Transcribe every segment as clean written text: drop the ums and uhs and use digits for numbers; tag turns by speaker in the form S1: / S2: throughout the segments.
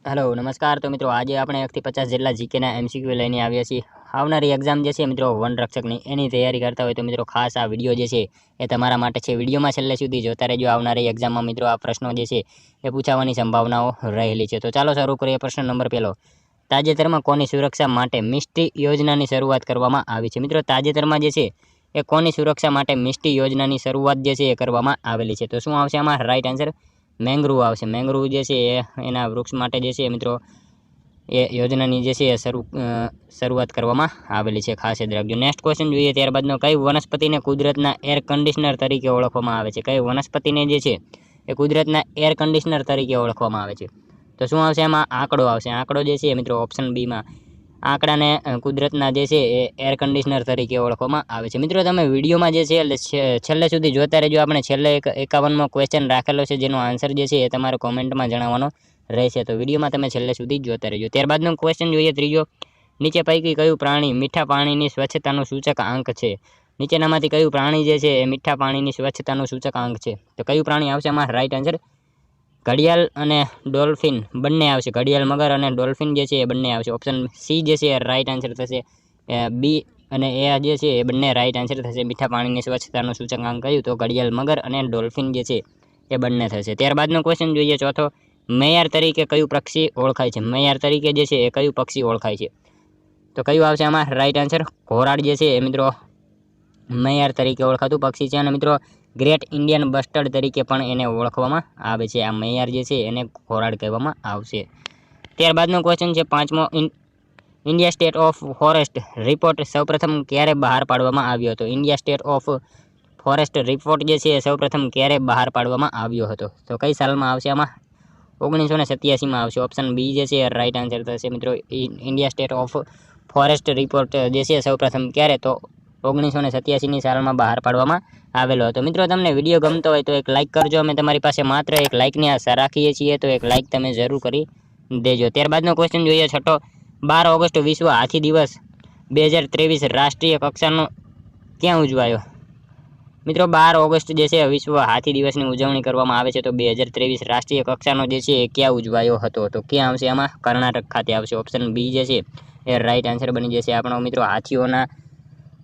S1: Hello नमस्कार। तो मित्रों आज આપણે 1 થી 50 જેટલા જીકેના એમસીક્યુ લઈને આવ્યા છીએ। આવનારી એક્ઝામ જે છે મિત્રો વન રક્ષકની એની તૈયારી કરતા હોય તો મિત્રો ખાસ આ વિડિયો જે છે એ તમારા માટે છે। વિડિયોમાં છેલ્લે સુધી જોતા રહેજો। આવનારી એક્ઝામમાં મિત્રો આ પ્રશ્નો જે છે એ પૂછાવાની સંભાવનાઓ રહેલી છે। તો ચાલો શરૂ કરીએ। પ્રશ્ન નંબર 1 તાજેતરમાં કોની સુરક્ષા માટે મિસ્ટી યોજનાની શરૂઆત કરવામાં આવી છે? મિત્રો તાજેતરમાં જે છે એ કોની સુરક્ષા માટે મિસ્ટી યોજનાની શરૂઆત જે છે એ કરવામાં આવેલી છે? તો શું આવશે આમાં રાઈટ આન્સર? મેંગ્રુવ આવશે। મેંગ્રુવ જે છે એના વૃક્ષ માટે જે છે મિત્રો એ યોજનાની જે છે શરૂઆત કરવામાં આવેલી છે। ખાસ યાદ રાખજો। નેક્સ્ટ ક્વેશ્ચન જોઈએ ત્યારબાદનો કઈ વનસ્પતિને કુદરતના એર કન્ડિશનર તરીકે ઓળખવામાં આવે છે? કઈ વનસ્પતિને જે છે એ કુદરતના એર કન્ડિશનર તરીકે ઓળખવામાં આવે છે? તો શું આવશે એમાં? આંકડો આવશે। આંકડો જે છે મિત્રો ઓપ્શન બી માં આંકડાને કુદરતના જે છે એ એર કન્ડિશનર તરીકે ઓળખવામાં આવે છે। મિત્રો તમે વિડીયોમાં જે છે છેલ્લે સુધી જોતા રહેજો। આપણે છેલ્લે 51મો ક્વેશ્ચન રાખેલો છે જેનો આન્સર જે છે એ તમારે કોમેન્ટમાં જણાવવાનો રહેશે। તો વિડીયોમાં તમે છેલ્લે સુધી જોતા રહેજો। ત્યારબાદનો ક્વેશ્ચન જોઈએ ત્રીજો, નીચે પૈકી કયું પ્રાણી મીઠા પાણીની સ્વચ્છતાનું સૂચક આંક છે? નીચેનામાંથી કયું પ્રાણી જે છે એ મીઠા પાણીની સ્વચ્છતાનું સૂચક આંક છે? તો કયું પ્રાણી આવશે આમાં રાઈટ આન્સર? ઘડિયાળ અને ડોલ્ફિન બંને આવશે। ઘડિયાળ મગર અને ડોલ્ફિન જે છે એ બંને આવશે। ઓપ્શન સી જે છે રાઈટ આન્સર થશે। બી અને એ જે છે એ બંને રાઈટ આન્સર થશે। મીઠા પાણીની સ્વચ્છતાનું સૂચકાંક કયું? તો ઘડિયાળ મગર અને ડોલ્ફિન જે છે એ બંને થશે। ત્યારબાદનો ક્વેશ્ચન જોઈએ ચોથો, મેયર તરીકે કયું પક્ષી ઓળખાય છે? મેયર તરીકે જે છે એ કયું પક્ષી ઓળખાય છે? તો કયું આવશે આમાં રાઈટ આન્સર? ઘોરાડ જે છે એ મિત્રો મેયર તરીકે ઓળખાતું પક્ષી છે। અને મિત્રો ગ્રેટ ઇન્ડિયન બસ્ટર્ડ તરીકે પણ એને ઓળખવામાં આવે છે। આ મેયર જે છે એને ઘોરાડ કહેવામાં આવશે। ત્યારબાદનો ક્વેશ્ચન છે પાંચમો, India state of forest report સૌપ્રથમ ક્યારે બહાર પાડવામાં આવ્યો હતો? India state of forest report જે છે એ સૌપ્રથમ ક્યારે બહાર પાડવામાં આવ્યો હતો? તો કઈ સાલમાં આવશે આમાં? 1987માં આવશે। ઓપ્શન બી જે છે રાઈટ આન્સર થશે મિત્રો। India state of forest report જે છે સૌપ્રથમ ક્યારે? તો 1987ની સાલમાં બહાર પાડવામાં આવેલો હતો। મિત્રો તમને વિડીયો ગમતો હોય તો એક લાઇક કરજો। અમે તમારી પાસે માત્ર એક લાઇકની આશા રાખીએ છીએ, તો એક લાઇક તમે જરૂર કરી દેજો। ત્યારબાદનો ક્વેશ્ચન જોઈએ છઠ્ઠો, 12 ઓગસ્ટ વિશ્વ હાથી દિવસ 2023 રાષ્ટ્રીય કક્ષાનો ક્યાં ઉજવાયો? મિત્રો 12 ઓગસ્ટ જે છે વિશ્વ હાથી દિવસની ઉજવણી કરવામાં આવે છે। તો 2023 રાષ્ટ્રીય કક્ષાનો જે છે એ ક્યાં ઉજવાયો હતો? તો ક્યાં આવશે આમાં? કર્ણાટક ખાતે આવશે। ઓપ્શન બી જે છે એ રાઈટ આન્સર બની જશે આપણો। મિત્રો હાથીઓના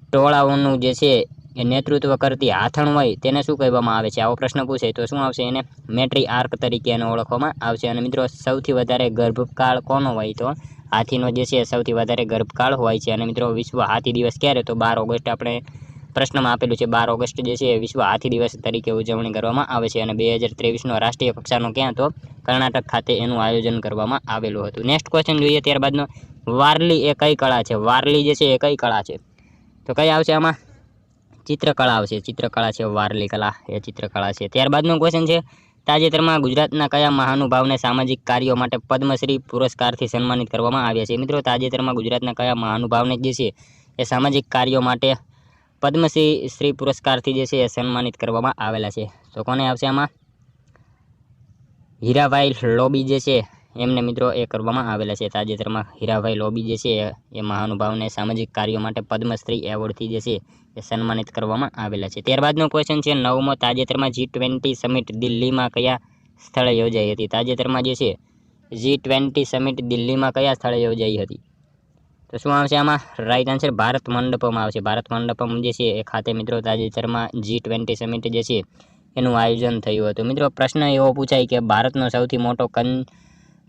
S1: ટોળાઓનું જે છે એ નેતૃત્વ કરતી હાથણ હોય તેને શું કહેવામાં આવે છે? આવો પ્રશ્ન પૂછે તો શું આવશે? એને મેટ્રી આર્ક તરીકે એને ઓળખવામાં આવશે। અને મિત્રો સૌથી વધારે ગર્ભકાળ કોનો હોય? તો હાથીનો જે છે સૌથી વધારે ગર્ભકાળ હોય છે। અને મિત્રો વિશ્વ હાથી દિવસ ક્યારે? તો 12 ઓગસ્ટ આપણે પ્રશ્નમાં આપેલું છે। 12 ઓગસ્ટ જે છે વિશ્વ હાથી દિવસ તરીકે ઉજવણી કરવામાં આવે છે। અને 2023નો રાષ્ટ્રીય કક્ષાનો ક્યાં? તો કર્ણાટક ખાતે એનું આયોજન કરવામાં આવેલું હતું। નેક્સ્ટ ક્વેશ્ચન જોઈએ ત્યારબાદનો, વારલી એ કઈ કળા છે? વારલી જે છે એ કઈ કળા છે? તો કઈ આવશે આમાં? ચિત્રકળા આવશે। ચિત્રકળા છે વારલી કળા, એ ચિત્રકળા છે। ત્યારબાદનો ક્વેશ્ચન છે, તાજેતરમાં ગુજરાતના કયા મહાનુભાવને સામાજિક કાર્યો માટે પદ્મશ્રી પુરસ્કારથી સન્માનિત કરવામાં આવ્યા છે? મિત્રો તાજેતરમાં ગુજરાતના કયા મહાનુભાવને જે છે એ સામાજિક કાર્યો માટે પદ્મશ્રી પુરસ્કારથી જે છે એ સન્માનિત કરવામાં આવેલા છે? તો કોને આવશે આમાં? હીરાભાઈ લોબી જે છે એમને મિત્રો એ કરવામાં આવેલા છે। તાજેતરમાં હીરાભાઈ લોબી જે છે એ મહાનુભાવને સામાજિક કાર્યો માટે પદ્મશ્રી એવોર્ડથી જે છે એ સન્માનિત કરવામાં આવેલા છે। ત્યારબાદનો ક્વેશ્ચન છે નવમો, તાજેતરમાં G20 સમિટ દિલ્હીમાં કયા સ્થળે યોજાઈ હતી? તાજેતરમાં જે છે G20 સમિટ દિલ્હીમાં કયા સ્થળે યોજાઈ હતી? તો શું આવશે આમાં રાઈટ આન્સર? ભારત મંડપમાં આવશે। ભારત મંડપમ જે છે એ ખાતે મિત્રો તાજેતરમાં G20 સમિટ જે છે એનું આયોજન થયું હતું। મિત્રો પ્રશ્ન એવો પૂછાય કે ભારતનો સૌથી મોટો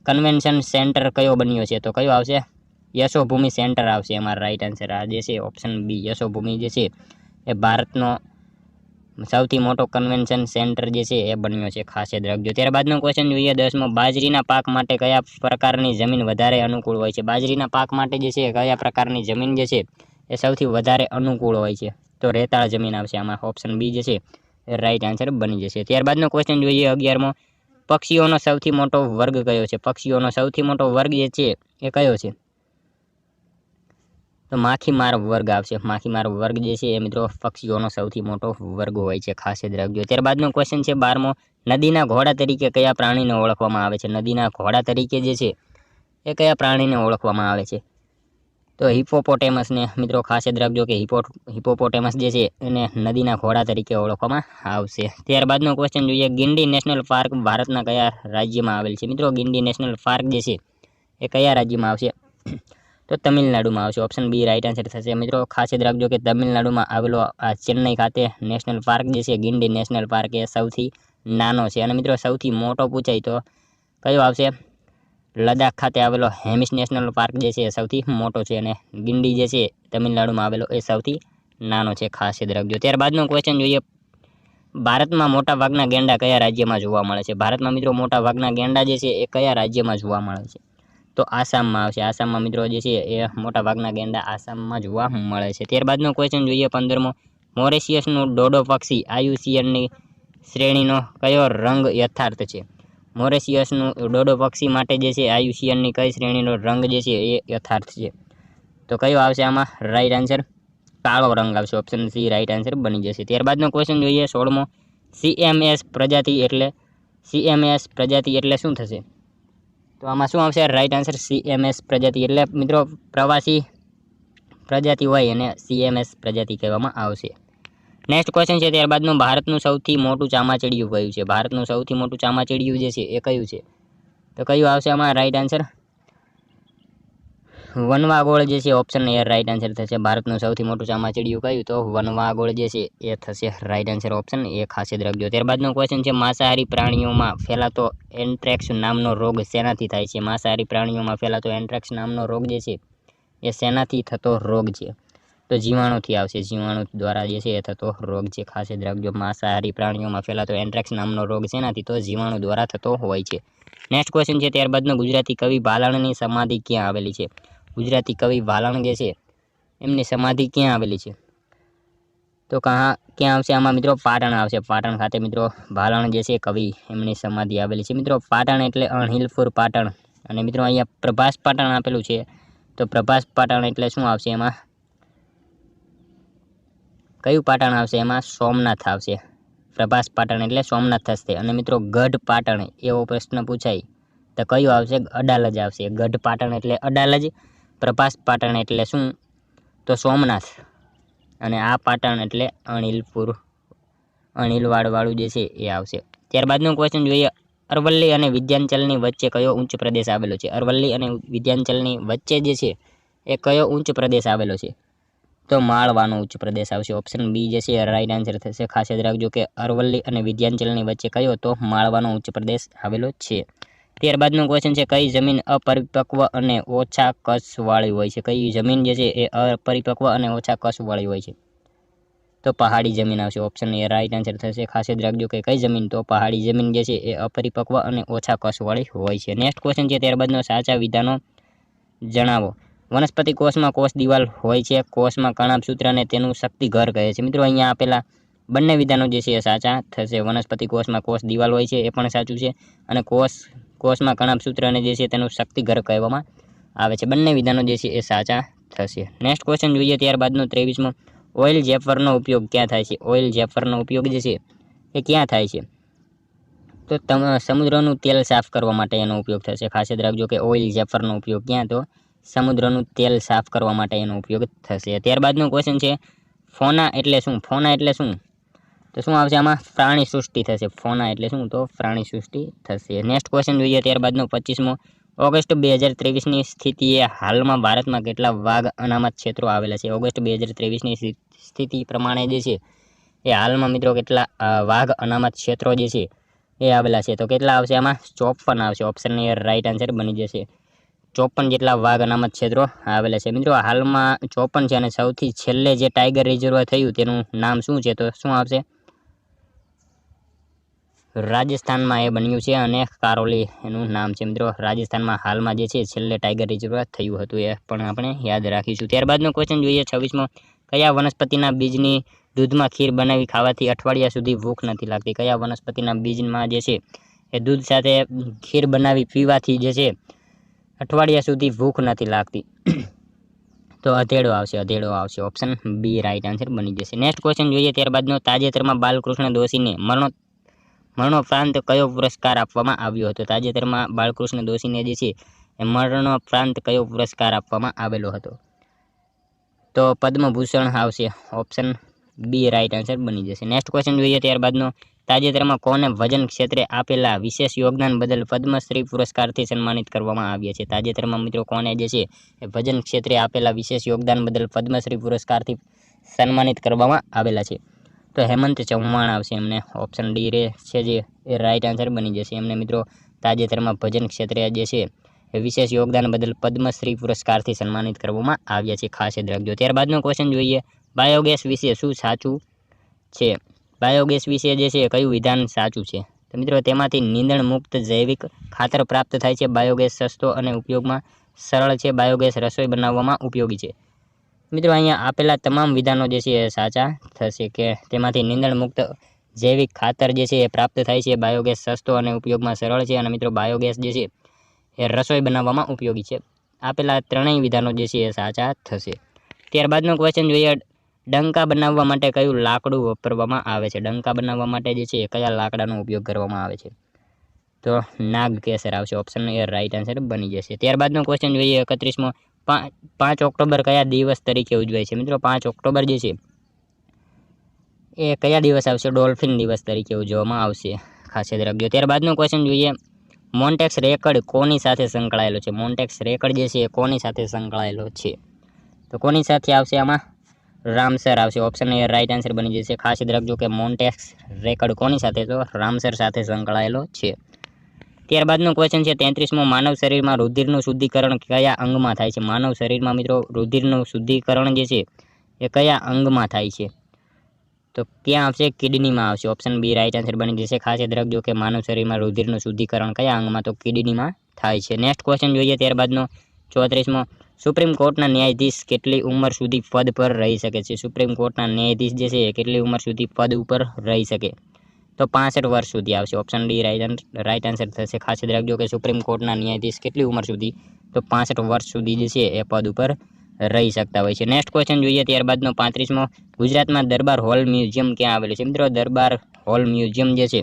S1: કન્વેન્શન સેન્ટર કયો બન્યો છે? તો કયો આવશે? યશોભૂમિ સેન્ટર આવશે એમાં રાઈટ આન્સર। આ જે છે ઓપ્શન બી યશોભૂમિ જે છે એ ભારતનો સૌથી મોટો કન્વેન્શન સેન્ટર જે છે એ બન્યો છે। ખાસ યાદ રાખજો। ત્યારબાદનો ક્વેશ્ચન જોઈએ 10મો, બાજરીના પાક માટે કયા પ્રકારની જમીન વધારે અનુકૂળ હોય છે? બાજરીના પાક માટે જે છે કયા પ્રકારની જમીન જે છે એ સૌથી વધારે અનુકૂળ હોય છે? તો રેતાળ જમીન આવશે આમાં। ઓપ્શન બી જે છે એ રાઈટ આન્સર બની જશે। ત્યારબાદનો ક્વેશ્ચન જોઈએ 11મો, પક્ષીઓનો સૌથી મોટો વર્ગ કયો છે? પક્ષીઓનો સૌથી મોટો વર્ગ જે છે એ કયો છે? તો માખીમાર વર્ગ આવશે। માખીમાર વર્ગ જે છે એ મિત્રો પક્ષીઓનો સૌથી મોટો વર્ગ હોય છે। ખાસ યાદ રાખજો। ત્યારબાદનો ક્વેશ્ચન છે 12મો, નદીના ઘોડા તરીકે કયા પ્રાણીને ઓળખવામાં આવે છે? નદીના ઘોડા તરીકે જે છે એ કયા પ્રાણીને ઓળખવામાં આવે છે? તો હિપોપોટેમસને મિત્રો ખાસ યાદ રાખજો કે હિપોપોટેમસ જે છે એને નદીના ઘોડા તરીકે ઓળખવામાં આવશે। ત્યારબાદનો ક્વેશ્ચન જોઈએ, ગિંડી નેશનલ પાર્ક ભારતના કયા રાજ્યમાં આવેલ છે? મિત્રો ગિંડી નેશનલ પાર્ક જે છે એ કયા રાજ્યમાં આવશે? તો તમિલનાડુમાં આવશે। ઓપ્શન બી રાઈટ આન્સર થશે। મિત્રો ખાસ યાદ રાખજો કે તમિલનાડુમાં આવેલો આ ચેન્નઈ ખાતે નેશનલ પાર્ક જે છે ગિંડી નેશનલ પાર્ક એ સૌથી નાનો છે। અને મિત્રો સૌથી મોટો પૂછાય તો કયો આવશે? લદ્દાખ ખાતે આવેલો હેમિસ નેશનલ પાર્ક જે છે એ સૌથી મોટો છે અને ગિંડી જે છે તમિલનાડુમાં આવેલો એ સૌથી નાનો છે, ખાસ યાદ રાખજો। ત્યારબાદનો ક્વેશ્ચન જોઈએ, ભારતમાં મોટાભાગના ગેંડા કયા રાજ્યમાં જોવા મળે છે? ભારતમાં મિત્રો મોટાભાગના ગેંડા જે છે એ કયા રાજ્યમાં જોવા મળે છે? તો આસામમાં આવશે। આસામમાં મિત્રો જે છે એ મોટાભાગના ગેંડા આસામમાં જોવા મળે છે। ત્યારબાદનો ક્વેશ્ચન જોઈએ 15મો, મોરેશિયસનું ડોડો પક્ષી આયુસીએનની શ્રેણીનો કયો રંગ યથાર્થ છે? મોરેશિયસનું ડોડો પક્ષી માટે જે છે આયુસીએનની કઈ શ્રેણીનો રંગ જે છે એ યથાર્થ છે? તો કયો આવશે આમાં રાઈટ આન્સર? કાળો રંગ આવશે। ઓપ્શન સી રાઈટ આન્સર બની જશે। ત્યારબાદનો ક્વેશ્ચન જોઈએ 16મો, સીએમએસ પ્રજાતિ એટલે શું થશે? તો આમાં શું આવશે રાઈટ આન્સર? સીએમએસ પ્રજાતિ એટલે મિત્રો પ્રવાસી પ્રજાતિ હોય અને સીએમએસ પ્રજાતિ કહેવામાં આવશે। નેક્સ્ટ ક્વેશ્ચન છે ત્યારબાદનું, ભારતનું સૌથી મોટું ચામાચીડિયું કયું છે? ભારતનું સૌથી મોટું ચામાચીડિયું જે છે એ કયું છે? તો કયું આવશે આમાં રાઈટ આન્સર? વનવાગોળ જે છે ઓપ્શન એ રાઈટ આન્સર થશે। ભારતનું સૌથી મોટું ચામાચીડિયું કયું? તો વનવાગોળ જે છે એ થશે રાઈટ આન્સર। ઓપ્શન એ ખાસ યાદ રાખજો। ત્યારબાદનો ક્વેશ્ચન છે, માંસાહારી પ્રાણીઓમાં ફેલાતો એન્ટ્રેક્સ નામનો રોગ શેનાથી થાય છે? માંસાહારી પ્રાણીઓમાં ફેલાતો એન્ટ્રેક્સ નામનો રોગ જે છે એ શેનાથી થતો રોગ છે? તો જીવાણુથી આવશે। જીવાણુ દ્વારા જે છે એ થતો રોગ છે, ખાસ યાદ રાખજો। માંસાહારી પ્રાણીઓમાં ફેલાતો એન્ટ્રેક્સ નામનો રોગ શેનાથી? તો જીવાણુ દ્વારા થતો હોય છે। નેક્સ્ટ ક્વેશ્ચન છે ત્યારબાદનો, ગુજરાતી કવિ ભાલાણની સમાધિ ક્યાં આવેલી છે? ગુજરાતી કવિ ભાલાણ જે છે એમની સમાધિ ક્યાં આવેલી છે? તો ક્યાં આવશે આમાં મિત્રો? પાટણ આવશે। પાટણ ખાતે મિત્રો ભાલાણ જે છે કવિ એમની સમાધિ આવેલી છે। મિત્રો પાટણ એટલે અણહિલપુર પાટણ, અને મિત્રો અહીંયા પ્રભાસ પાટણ આપેલું છે, તો પ્રભાસ પાટણ એટલે શું આવશે એમાં? કયું પાટણ આવશે એમાં? સોમનાથ આવશે। પ્રભાસ પાટણ એટલે સોમનાથ થશે। અને મિત્રો ગઢ પાટણ એવો પ્રશ્ન પૂછાય તો કયું આવશે? અડાલજ આવશે। ગઢ પાટણ એટલે અડાલજ, પ્રભાસ પાટણ એટલે શું? તો સોમનાથ, અને આ પાટણ એટલે અણિલવાડવાળું જે છે એ આવશે। ત્યારબાદનો ક્વેશ્ચન જોઈએ, અરવલ્લી અને વિંધ્યાચલની વચ્ચે કયો ઉચ્ચ પ્રદેશ આવેલો છે? અરવલ્લી અને વિંધ્યાચલની વચ્ચે જે છે એ કયો ઉચ્ચ પ્રદેશ આવેલો છે? તો માળવાનો ઉચ્ચ પ્રદેશ આવશે। ઓપ્શન બી જે છે રાઈટ આન્સર થશે। ખાસ યાદ રાખજો કે અરવલ્લી અને વિંધ્યાચલની વચ્ચે કયો? તો માળવાનો ઉચ્ચ પ્રદેશ આવેલો છે। ત્યારબાદનો ક્વેશ્ચન છે, કઈ જમીન અપરિપક્વ અને ઓછા કસવાળી હોય છે? કઈ જમીન જે છે એ અપરિપક્વ અને ઓછા કસવાળી હોય છે? તો પહાડી જમીન આવશે। ઓપ્શન એ રાઈટ આન્સર થશે। ખાસ યાદ રાખજો કે કઈ જમીન? તો પહાડી જમીન જે છે એ અપરિપક્વ અને ઓછા કસવાળી હોય છે। નેક્સ્ટ ક્વેશ્ચન છે ત્યારબાદનો, સાચા વિધાનો જણાવો। વનસ્પતિ કોષમાં કોષ દિવાલ હોય છે, કોષમાં કણાભસૂત્ર અને તેનું શક્તિઘર કહે છે। મિત્રો અહીંયા આપેલા બંને વિધાનો જે છે એ સાચા થશે। વનસ્પતિ કોષમાં કોષ દિવાલ હોય છે એ પણ સાચું છે, અને કોષમાં કણાભસૂત્ર અને જે છે તેનું શક્તિઘર કહેવામાં આવે છે। બંને વિધાનો જે છે એ સાચા થશે। નેક્સ્ટ ક્વેશ્ચન જોઈએ ત્યારબાદનો 23મો, ઓઇલ જેફરનો ઉપયોગ ક્યાં થાય છે? ઓઇલ જેફરનો ઉપયોગ જે છે એ ક્યાં થાય છે? તો સમુદ્રનું તેલ સાફ કરવા માટે એનો ઉપયોગ થશે। ખાસ યાદ રાખજો કે ઓઇલ જેફરનો ઉપયોગ ક્યાં? તો સમુદ્રનું તેલ સાફ કરવા માટે એનો ઉપયોગ થશે। ત્યારબાદનો ક્વેશ્ચન છે, ફોના એટલે શું? ફોના એટલે શું? તો શું આવશે આમાં? પ્રાણી સૃષ્ટિ થશે। ફોના એટલે શું? તો પ્રાણી સૃષ્ટિ થશે। નેક્સ્ટ ક્વેશ્ચન જોઈએ ત્યારબાદનો 25મો, ઓગસ્ટ 2023ની સ્થિતિએ હાલમાં ભારતમાં કેટલા વાઘ અનામત ક્ષેત્રો આવેલા છે? ઓગસ્ટ 2023ની સ્થિતિ પ્રમાણે જે છે એ હાલમાં મિત્રો કેટલા વાઘ અનામત ક્ષેત્રો જે છે એ આવેલા છે? તો કેટલા આવશે આમાં? 54 આવશે। ઓપ્શન એ રાઈટ આન્સર બની જશે। 54 જેટલા વાઘ અનામત ક્ષેત્રો આવેલા છે। મિત્રો હાલમાં 54 છે, અને સૌથી છેલ્લે જે ટાઈગર રિઝર્વ થયું તેનું નામ શું છે? તો શું આવશે? રાજસ્થાનમાં એ બન્યું છે, અને કારોલી એનું નામ છે। મિત્રો રાજસ્થાનમાં હાલમાં જે છે છેલ્લે ટાઈગર રિઝર્વ થયું હતું, એ પણ આપણે યાદ રાખીશું। ત્યારબાદનો ક્વેશ્ચન જોઈએ 26મો, કયા વનસ્પતિના બીજની દૂધમાં ખીર બનાવી ખાવાથી અઠવાડિયા સુધી ભૂખ નથી લાગતી? કયા વનસ્પતિના બીજમાં જે છે એ દૂધ સાથે ખીર બનાવી પીવાથી જે છે અઠવાડિયા સુધી ભૂખ નથી લાગતી? તો અધેડો આવશે। ઓપ્શન બી રાઈટ આન્સર બની જશે। નેક્સ્ટ ક્વેશ્ચન જોઈએ ત્યારબાદનો, તાજેતરમાં બાલકૃષ્ણ દોશીને મરણોપરાંત કયો પુરસ્કાર આપવામાં આવ્યો હતો? તાજેતરમાં બાલકૃષ્ણ દોશીને જે છે એ મરણોપરાંત કયો પુરસ્કાર આપવામાં આવેલો હતો? તો પદ્મભૂષણ આવશે ઓપ્શન બી રાઈટ આન્સર બની જશે। નેક્સ્ટ ક્વેશ્ચન જોઈએ ત્યારબાદનો, તાજેતરમાં કોને વજન ક્ષેત્રે આપેલા વિશેષ યોગદાન બદલ પદ્મશ્રી પુરસ્કારથી સન્માનિત કરવામાં આવ્યા છે? તાજેતરમાં મિત્રો કોને જે છે એ વજન ક્ષેત્રે આપેલા વિશેષ યોગદાન બદલ પદ્મશ્રી પુરસ્કારથી સન્માનિત કરવામાં આવેલા છે? તો હેમંત ચૌહાણ આવશે, એમને ઓપ્શન ડી રે છે જે એ રાઈટ આન્સર બની જશે। એમને મિત્રો તાજેતરમાં ભજન ક્ષેત્રે જે છે એ વિશેષ યોગદાન બદલ પદ્મશ્રી પુરસ્કારથી સન્માનિત કરવામાં આવ્યા છે, ખાસ યાદ રાખજો। ત્યારબાદનો ક્વેશ્ચન જોઈએ, બાયોગેસ વિશે શું સાચું છે? બાયોગેસ વિશે જે છે કયું વિધાન સાચું છે? તો મિત્રો તેમાંથી નીંદણ મુક્ત જૈવિક ખાતર પ્રાપ્ત થાય છે। બાયોગેસ સસ્તો અને ઉપયોગમાં સરળ છે। બાયોગેસ રસોઈ બનાવવામાં ઉપયોગી છે। મિત્રો અહીંયા આપેલા તમામ વિધાનો જે છે એ સાચા થશે કે તેમાંથી નીંદણ મુક્ત જૈવિક ખાતર જે છે એ પ્રાપ્ત થાય છે। બાયોગેસ સસ્તો અને ઉપયોગમાં સરળ છે, અને મિત્રો બાયોગેસ જે છે એ રસોઈ બનાવવામાં ઉપયોગી છે। આપેલા ત્રણેય વિધાનો જે છે એ સાચા થશે। ત્યારબાદનો ક્વેશ્ચન જોઈએ, ડંકા બનાવવા માટે કયું લાકડું વાપરવામાં આવે છે? ડંકા બનાવવા માટે જે છે એ કયા લાકડાનો ઉપયોગ કરવામાં આવે છે? તો નાગ કેસર આવશે, ઓપ્શન એ રાઈટ આન્સર બની જશે। ત્યારબાદનો ક્વેશ્ચન જોઈએ 31મો, 5 ઓક્ટોબર કયા દિવસ તરીકે ઉજવાય છે? મિત્રો 5 ઓક્ટોબર જે છે એ કયા દિવસ આવશે? ડોલ્ફિન દિવસ તરીકે ઉજવવામાં આવશે, ખાસ યાદ રાખજો। ત્યારબાદનો ક્વેશ્ચન જોઈએ, મોન્ટેક્સ રેકર્ડ કોની સાથે સંકળાયેલો છે? મોન્ટેક્સ રેકર્ડ જે છે એ કોની સાથે સંકળાયેલો છે? તો કોની સાથે આવશે આમાં? રામસર આવશે, ઓપ્શન એ રાઈટ આન્સર બની જશે। ખાસ યાદ રાખજો કે મોન્ટેક્સ રેકર્ડ કોની સાથે? તો રામસર સાથે સંકળાયેલો છે। ત્યારબાદનો ક્વેશ્ચન છે 33મો, માનવ શરીરમાં રુધિરનું શુદ્ધિકરણ કયા અંગમાં થાય છે? માનવ શરીરમાં મિત્રો રુધિરનું શુદ્ધિકરણ જે છે એ કયા અંગમાં થાય છે? તો ક્યાં આવશે? કિડનીમાં આવશે, ઓપ્શન બી રાઈટ આન્સર બની જશે। ખાસ યાદ રાખજો કે માનવ શરીરમાં રુધિરનું શુદ્ધિકરણ કયા અંગમાં? તો કિડનીમાં થાય છે। નેક્સ્ટ ક્વેશ્ચન જોઈએ ત્યારબાદનો 34મો, સુપ્રીમ કોર્ટના ન્યાયાધીશ કેટલી ઉંમર સુધી પદ પર રહી શકે છે? સુપ્રીમ કોર્ટના ન્યાયાધીશ જે છે એ કેટલી ઉંમર સુધી પદ ઉપર રહી શકે? તો 65 વર્ષ સુધી આવશે, ઓપ્શન ડી રાઈટ આન્સર થશે। ખાસ યાદ રાખજો કે સુપ્રીમ કોર્ટના ન્યાયાધીશ કેટલી ઉંમર સુધી? તો 65 વર્ષ સુધી જે છે એ પદ ઉપર રહી શકતા હોય છે। નેક્સ્ટ ક્વેશ્ચન જોઈએ ત્યારબાદનો 35મો, ગુજરાતમાં દરબાર હોલ મ્યુઝિયમ ક્યાં આવેલું છે? મિત્રો દરબાર હોલ મ્યુઝિયમ જે છે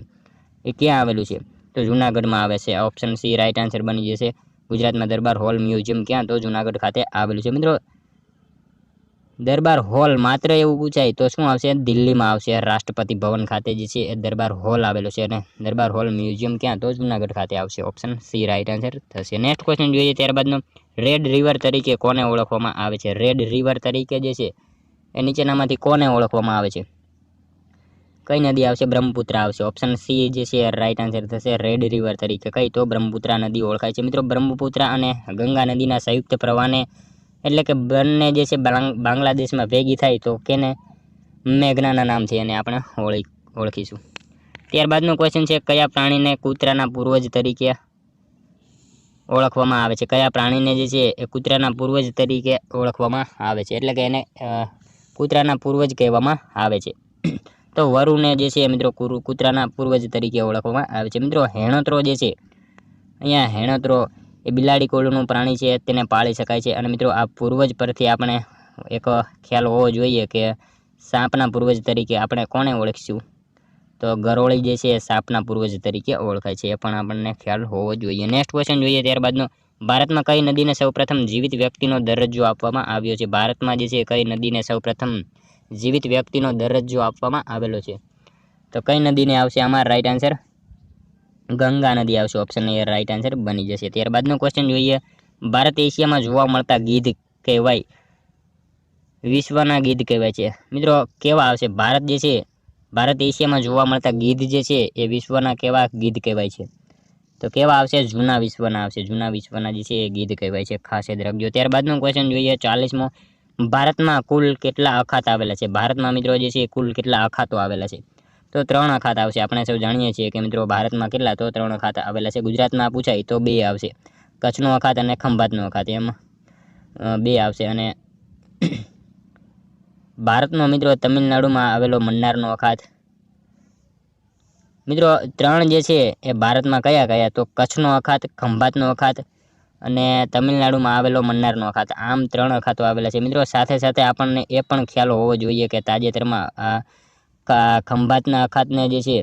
S1: એ ક્યાં આવેલું છે? તો જૂનાગઢમાં આવે છે, ઓપ્શન સી રાઈટ આન્સર બની જશે। ગુજરાતમાં દરબાર હોલ મ્યુઝિયમ ક્યાં? તો જૂનાગઢ ખાતે આવેલું છે। મિત્રો દરબાર હોલ માત્ર એવું પૂછાય તો શું આવશે? દિલ્હીમાં આવશે, રાષ્ટ્રપતિ ભવન ખાતે જે છે એ દરબાર હોલ આવેલો છે, અને દરબાર હોલ મ્યુઝિયમ ક્યાં? તો જૂનાગઢ ખાતે આવશે, ઓપ્શન સી રાઈટ આન્સર થશે। નેક્સ્ટ ક્વેશ્ચન જોઈએ ત્યારબાદનો, રેડ રિવર તરીકે કોને ઓળખવામાં આવે છે? રેડ રિવર તરીકે જે છે એ નીચેનામાંથી કોને ઓળખવામાં આવે છે? કઈ નદી આવશે? બ્રહ્મપુત્ર આવશે, ઓપ્શન સી જે છે રાઈટ આન્સર થશે। રેડ રિવર તરીકે કઈ? તો બ્રહ્મપુત્રા નદી ઓળખાય છે। મિત્રો બ્રહ્મપુત્રા અને ગંગા નદીના સંયુક્ત પ્રવાહને એટલે કે બંને જે છે બાંગ્લાદેશમાં ભેગી થાય તો કેને મેઘનાના નામથી એને આપણે ઓળખીશું। ત્યારબાદનો ક્વેશ્ચન છે, કયા પ્રાણીને કૂતરાના પૂર્વજ તરીકે ઓળખવામાં આવે છે? કયા પ્રાણીને જે છે એ કૂતરાના પૂર્વજ તરીકે ઓળખવામાં આવે છે, એટલે કે એને કૂતરાના પૂર્વજ કહેવામાં આવે છે? તો વરુને જે છે મિત્રો કૂતરાના પૂર્વજ તરીકે ઓળખવામાં આવે છે। મિત્રો હેણોત્રો જે છે, અહીંયા હેણોત્રો એ બિલાડી કુળનું પ્રાણી છે, તેને પાળી શકાય છે। અને મિત્રો આ પૂર્વજ પરથી આપણે એક ખ્યાલ હોવો જોઈએ કે સાપના પૂર્વજ તરીકે આપણે કોને ઓળખીશું? તો ગરોળી જે છે એ સાપના પૂર્વજ તરીકે ઓળખાય છે, એ પણ આપણને ખ્યાલ હોવો જોઈએ। નેક્સ્ટ ક્વેશ્ચન જોઈએ ત્યારબાદનો, ભારતમાં કઈ નદીને સૌપ્રથમ જીવિત વ્યક્તિનો દરજ્જો આપવામાં આવ્યો છે? ભારતમાં જે છે કઈ નદીને સૌપ્રથમ જીવિત વ્યક્તિનો દરજ્જો આપવામાં આવેલો છે? તો કઈ નદીને આવશે આમાં રાઈટ આન્સર? ગંગા નદી આવશે, ઓપ્શન એ રાઈટ આન્સર બની જશે। ત્યારબાદનો ક્વેશ્ચન જોઈએ, ભારત એશિયામાં જોવા મળતા ગીધ કહેવાય, વિશ્વના ગીધ કહેવાય છે? મિત્રો કેવા આવશે? ભારત જે છે, ભારત એશિયામાં જોવા મળતા ગીધ જે છે એ વિશ્વના કેવા ગીધ કહેવાય છે? તો કેવા આવશે? જૂના વિશ્વના આવશે, જૂના વિશ્વના જે છે એ ગીધ કહેવાય છે, ખાસ યાદ રાખજો। ત્યારબાદનો ક્વેશ્ચન જોઈએ 40મો, ભારતમાં કુલ કેટલા અખાત આવેલા છે? ભારતમાં મિત્રો જે છે કુલ કેટલા અખાતો આવેલા છે? તો 3 અખાત આવશે। આપણે સૌ જાણીએ છીએ કે મિત્રો ભારતમાં કેટલા? તો 3 અખાત આવેલા છે। ગુજરાતમાં પૂછાય તો 2 આવશે, કચ્છનો અખાત અને ખંભાતનો અખાત, એમ 2 આવશે। અને ભારતનો મિત્રો તમિલનાડુમાં આવેલો મન્નારનો અખાત, મિત્રો 3 જે છે એ ભારતમાં કયા કયા? તો કચ્છનો અખાત, ખંભાતનો અખાત અને તમિલનાડુમાં આવેલો મન્નારનો અખાત, આમ 3 અખાતો આવેલા છે। મિત્રો સાથે સાથે આપણને એ પણ ખ્યાલ હોવો જોઈએ કે તાજેતરમાં આ ખંભાતના અખાતને જે છે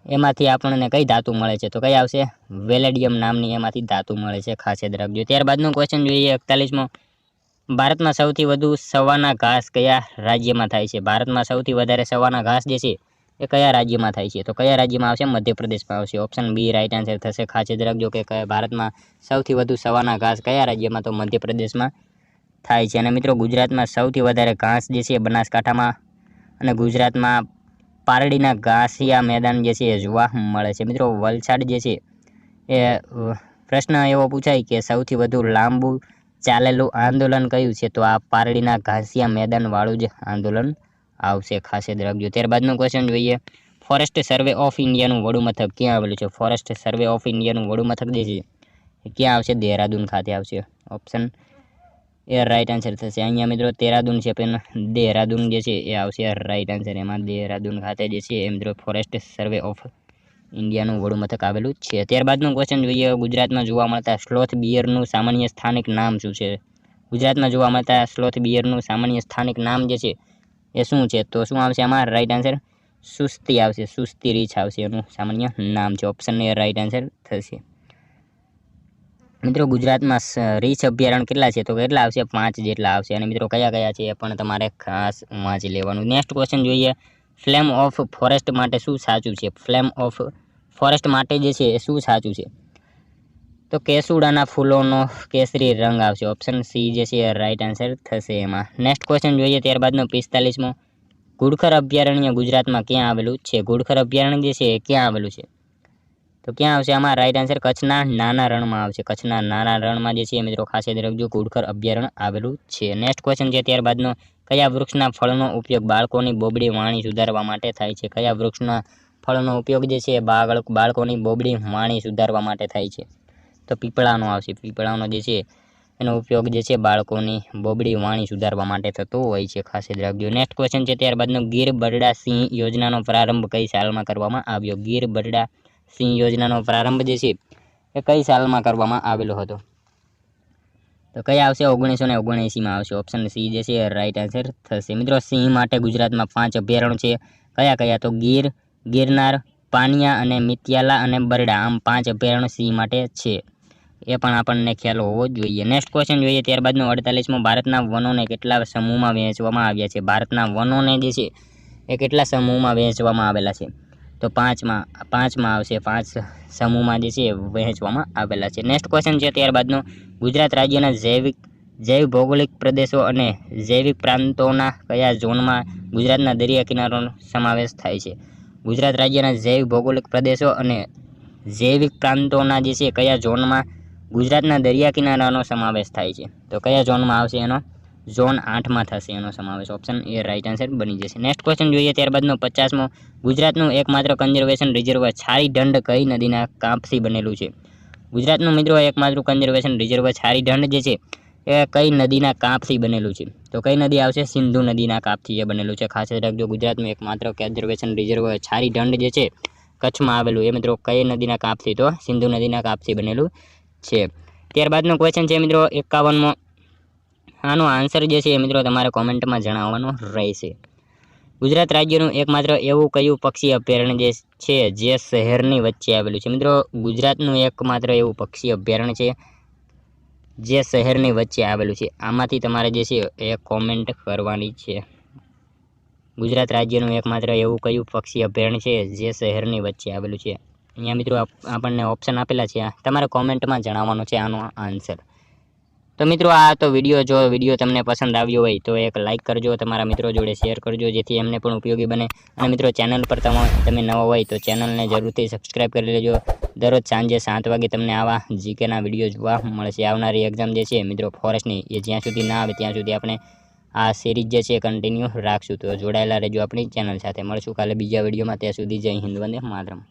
S1: એમાંથી આપણને કઈ ધાતુ મળે છે? તો કઈ આવશે? વેલેડિયમ નામની એમાંથી ધાતુ મળે છે, ખાસ યાદ રાખજો। ત્યારબાદનો ક્વેશ્ચન જોઈએ 41મો, ભારતમાં સૌથી વધુ સવાના ઘાસ કયા રાજ્યમાં થાય છે? ભારતમાં સૌથી વધારે સવાના ઘાસ જે છે એ કયા રાજ્યમાં થાય છે? તો કયા રાજ્યમાં આવશે? મધ્યપ્રદેશમાં આવશે. ઓપ્શન બી રાઈટ આન્સર થશે. ખાસ યાદ રાખજો કે ભારતમાં સૌથી વધુ સવાના ઘાસ કયા રાજ્યમાં? તો મધ્યપ્રદેશમાં થાય છે. અને મિત્રો ગુજરાતમાં સૌથી વધારે ઘાસ જે છે બનાસકાંઠામાં અને ગુજરાતમાં પારડીના ઘાસિયા મેદાન જે છે એ જોવા મળે છે. મિત્રો વલસાડ જે છે એ પ્રશ્ન એવો પૂછાય કે સૌથી વધુ લાંબુ ચાલેલું આંદોલન કયું છે? તો આ પારડીના ઘાસિયા મેદાન વાળું જ આંદોલન આવશે. ખાસ યાદ રાખજો. ત્યારબાદનો ક્વેશ્ચન જોઈએ. ફોરેસ્ટ સર્વે ઓફ ઇન્ડિયાનું વડું મથક ક્યાં આવેલું છે? ફોરેસ્ટ સર્વે ઓફ ઇન્ડિયાનું વડું મથક જે છે એ ક્યાં આવશે? દેહરાદૂન ખાતે આવશે. ઓપ્શન એ રાઈટ આન્સર થશે. અહીંયા મિત્રો દેહરાદૂન છે પણ દેહરાદૂન જે છે એ આવશે રાઈટ આન્સર. એમાં દેહરાદૂન ખાતે જે છે એ મિત્રો ફોરેસ્ટ સર્વે ઓફ ઇન્ડિયાનું વડું મથક આવેલું છે. ત્યારબાદનું ક્વેશ્ચન જોઈએ. ગુજરાતમાં જોવા મળતા સ્લોથ બિયરનું સામાન્ય સ્થાનિક નામ શું છે? ગુજરાતમાં જોવા મળતા સ્લોથ બિયરનું સામાન્ય સ્થાનિક નામ જે છે એ શું છે? તો શું આવશે આમાં? રાઈટ આન્સર સુસ્તી આવશે. સુસ્તી રીંછ આવશે એનું સામાન્ય નામ છે. ઓપ્શન એ રાઈટ આન્સર થશે. મિત્રો ગુજરાતમાં રીંછ અભયારણ્ય કેટલા છે? તો કેટલા આવશે? 5 જેટલા આવશે. અને મિત્રો કયા કયા છે એ પણ તમારે ખાસ વાંચી લેવાનું. નેક્સ્ટ ક્વેશ્ચન જોઈએ. ફ્લેમ ઓફ ફોરેસ્ટ માટે શું સાચું છે? ફ્લેમ ઓફ ફોરેસ્ટ માટે જે છે એ શું સાચું છે? તો કેસુડાના ફૂલોનો કેસરી રંગ આવશે. ઓપ્શન સી જે છે એ રાઈટ આન્સર થશે એમાં. નેક્સ્ટ ક્વેશ્ચન જોઈએ. ત્યારબાદનો 45મો. ઘુડખર અભયારણ્ય ગુજરાતમાં ક્યાં આવેલું છે? ઘુડખર અભયારણ્ય જે છે એ ક્યાં આવેલું છે? તો ક્યાં આવશે આમાં? રાઈટ આન્સર કચ્છના નાના રણમાં આવશે. કચ્છના નાના રણમાં જે છે મિત્રો ખાસ યાદ રાખજો ઘુડખર અભયારણ્ય આવેલું છે. નેક્સ્ટ ક્વેશ્ચન છે. ત્યારબાદનો કયા વૃક્ષના ફળનો ઉપયોગ બાળકોની બોબડી વાણી સુધારવા માટે થાય છે? કયા વૃક્ષના ફળનો ઉપયોગ જે છે બાળકોની બોબડી વાણી સુધારવા માટે થાય છે? તો પીપળાનો આવશે. પીપળાનો જે છે એનો ઉપયોગ જે છે બાળકોની બોબડી વાણી સુધારવા માટે થતો હોય છે. ખાસ યાદ રાખજો. નેક્સ્ટ ક્વેશ્ચન છે. ત્યારબાદનો ગીર બરડા સિંહ યોજનાનો પ્રારંભ કઈ સાલમાં કરવામાં આવ્યો? ગીર બરડા સિંહ યોજનાનો પ્રારંભ જે છે એ કઈ સાલમાં કરવામાં આવેલો હતો? તો કયા આવશે? 1979માં આવશે. ઓપ્શન સી જે છે રાઈટ આન્સર થશે. મિત્રો સિંહ માટે ગુજરાતમાં 5 અભયારણ્ય છે. કયા કયા? તો ગીર, ગિરનાર, પાનિયા અને મિતિયાલા અને બરડા. આમ 5 અભયારણ્ય સિંહ માટે છે. એ પણ આપણને ખ્યાલ હોવો જોઈએ. નેક્સ્ટ ક્વેશ્ચન જોઈએ. ત્યારબાદનો 48મો. ભારતના વનોને કેટલા સમૂહમાં વહેંચવામાં આવ્યા છે? ભારતના વનોને જે છે એ કેટલા સમૂહમાં વહેંચવામાં આવેલા છે? તો 5માં આવશે. 5 સમૂહમાં જે છે વહેંચવામાં આવેલા છે. નેક્સ્ટ ક્વેશ્ચન છે. ત્યારબાદનો ગુજરાત રાજ્યના જૈવ ભૌગોલિક પ્રદેશો અને જૈવિક પ્રાંતોના કયા ઝોનમાં ગુજરાતના દરિયા કિનારાનો સમાવેશ થાય છે? ગુજરાત રાજ્યના જૈવ ભૌગોલિક પ્રદેશો અને જૈવિક પ્રાંતોના જે છે કયા ઝોનમાં ગુજરાતના દરિયા કિનારાનો સમાવેશ થાય છે? તો કયા ઝોનમાં આવશે એનો? ઝોન 8માં થશે એનો સમાવેશ. ઓપ્શન એ રાઈટ આન્સર બની જશે. નેક્સ્ટ ક્વેશ્ચન જોઈએ. ત્યારબાદનો 50મો. ગુજરાતનું એકમાત્ર કન્ઝર્વેશન રિઝર્વ છારી ઢંઢ કઈ નદીના કાંપથી બનેલું છે? ગુજરાતનું મિત્રો એકમાત્ર કન્ઝર્વેશન રિઝર્વ છારી ઢંઢ જે છે એ કઈ નદીના કાંપથી બનેલું છે? તો કઈ નદી આવશે? સિંધુ નદીના કાંપથી એ બનેલું છે. ખાસ રાખજો. ગુજરાતનું એકમાત્ર કન્ઝર્વેશન રિઝર્વ છારી ઢંઢ જે છે કચ્છમાં આવેલું એ મિત્રો કઈ નદીના કાંપથી? તો સિંધુ નદીના કાંપથી બનેલું છે. ત્યારબાદનો ક્વેશ્ચન છે મિત્રો 51મો. આનો આન્સર જે છે મિત્રો તમારે કોમેન્ટમાં જણાવવાનો રહેશે. ગુજરાત રાજ્યનું એકમાત્ર એવું કયું પક્ષી અભયારણ્ય જે છે જે શહેરની વચ્ચે આવેલું છે? મિત્રો ગુજરાતનું એકમાત્ર એવું પક્ષી અભયારણ્ય છે જે શહેરની વચ્ચે આવેલું છે. આમાંથી તમારે જે છે એ કોમેન્ટ કરવાની છે. ગુજરાત રાજ્યનું એકમાત્ર એવું કયું પક્ષી અભયારણ્ય છે જે શહેરની વચ્ચે આવેલું છે? અહીંયા મિત્રો આપણને ઓપ્શન આપેલા છે. તમારે કોમેન્ટમાં જણાવવાનો છે આનો આન્સર. તો મિત્રો આ તો જો વિડીયો તમને પસંદ આવ્યો હોય તો એક લાઇક કરજો, તમારા મિત્રો જોડે શેર કરજો જેથી એમને પણ ઉપયોગી બને. અને મિત્રો ચેનલ પર તમે નવા હોય તો ચેનલને જરૂરથી સબસ્ક્રાઈબ કરી લેજો. દરરોજ સાંજે 7 વાગે તમને આવા જીકેના વિડીયો જોવા મળશે. આવનારી એક્ઝામ જે છે મિત્રો ફોરેસ્ટની એ જ્યાં સુધી ના આવે ત્યાં સુધી આપણે આ સિરીઝ જે છે કન્ટિન્યુ રાખશું. તો જોડાયેલા રહેજો આપણી ચેનલ સાથે. મળશું કાલે બીજા વિડીયોમાં. ત્યાં સુધી જય હિન્દ, વંદે માતરમ.